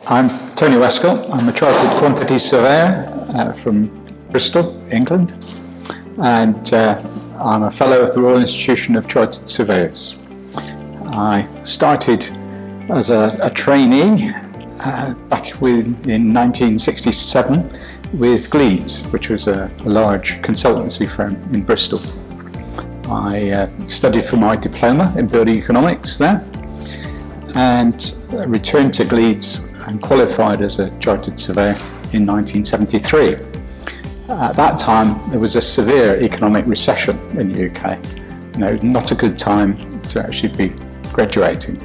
I'm Tony Wescott. I'm a chartered quantity surveyor from Bristol, England, and I'm a fellow of the Royal Institution of Chartered Surveyors. I started as a trainee back in 1967 with Gleeds, which was a large consultancy firm in Bristol. I studied for my diploma in building economics there and returned to Gleeds and qualified as a chartered surveyor in 1973. At that time there was a severe economic recession in the UK. Not a good time to actually be graduating.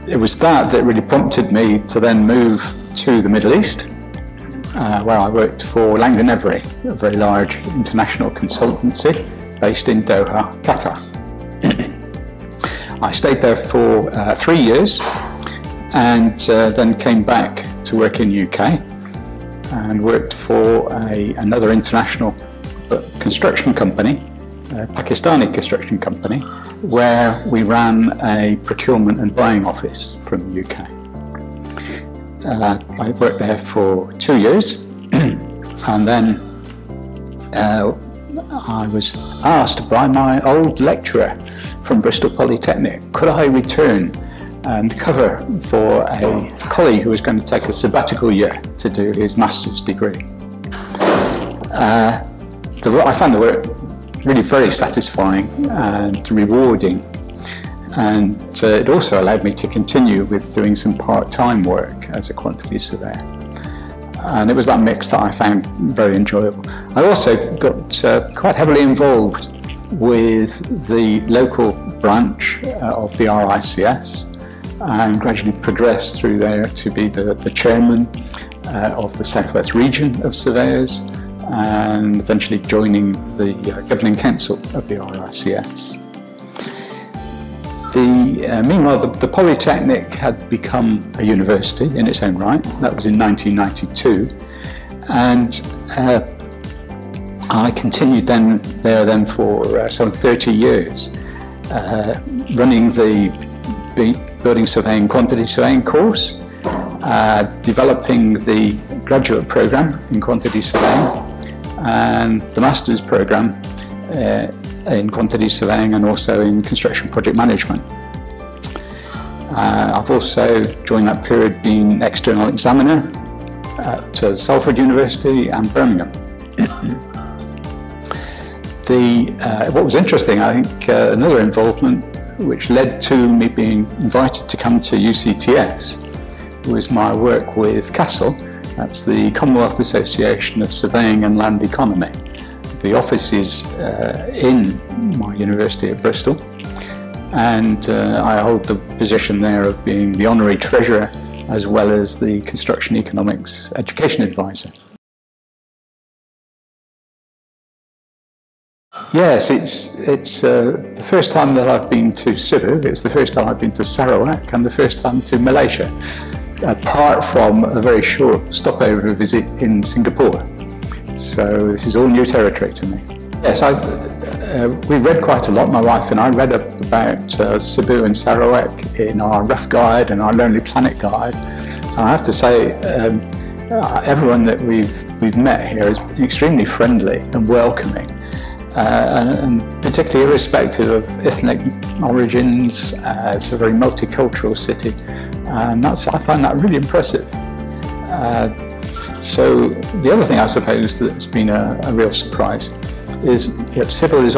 It was that really prompted me to then move to the Middle East, where I worked for Langdon Every, a very large international consultancy based in Doha, Qatar. I stayed there for 3 years and then came back to work in the UK and worked for another international construction company, a Pakistani construction company, where we ran a procurement and buying office from the UK. I worked there for 2 years and then I was asked by my old lecturer from Bristol Polytechnic, could I return and cover for a colleague who was going to take a sabbatical year to do his master's degree. I found the work really very satisfying and rewarding, and it also allowed me to continue with doing some part-time work as a quantity surveyor. And it was that mix that I found very enjoyable. I also got quite heavily involved with the local branch of the RICS and gradually progressed through there to be the chairman of the Southwest region of surveyors and eventually joining the governing council of the RICS. Meanwhile, the Polytechnic had become a university in its own right. That was in 1992, and I continued there for some 30 years, running the building surveying, quantity surveying course, developing the graduate program in quantity surveying, and the master's program in quantity surveying and also in construction project management. I've also, during that period, been external examiner at Salford University and Birmingham. What was interesting, I think, another involvement which led to me being invited to come to UCTS was my work with CASLE. That's the Commonwealth Association of Surveying and Land Economy. The office is in my university at Bristol, and I hold the position there of being the honorary treasurer as well as the construction economics education advisor. Yes, it's the first time that I've been to Cebu, it's the first time I've been to Sarawak, and the first time to Malaysia, apart from a very short stopover visit in Singapore. So this is all new territory to me. Yes, we read quite a lot, my wife and I read about Cebu and Sarawak in our Rough Guide and our Lonely Planet Guide. And I have to say, everyone that we've met here has been extremely friendly and welcoming. And particularly irrespective of ethnic origins. It's a very multicultural city, and I find that really impressive. So the other thing I suppose that's been a real surprise is Cebu is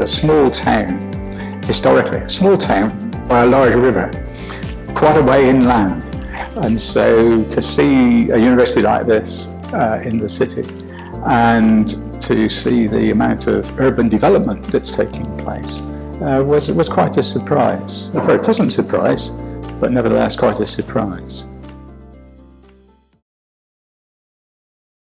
a small town, historically, a small town by a large river, quite a way inland, and so to see a university like this in the city and to see the amount of urban development that's taking place was quite a surprise, a very pleasant surprise, but nevertheless quite a surprise.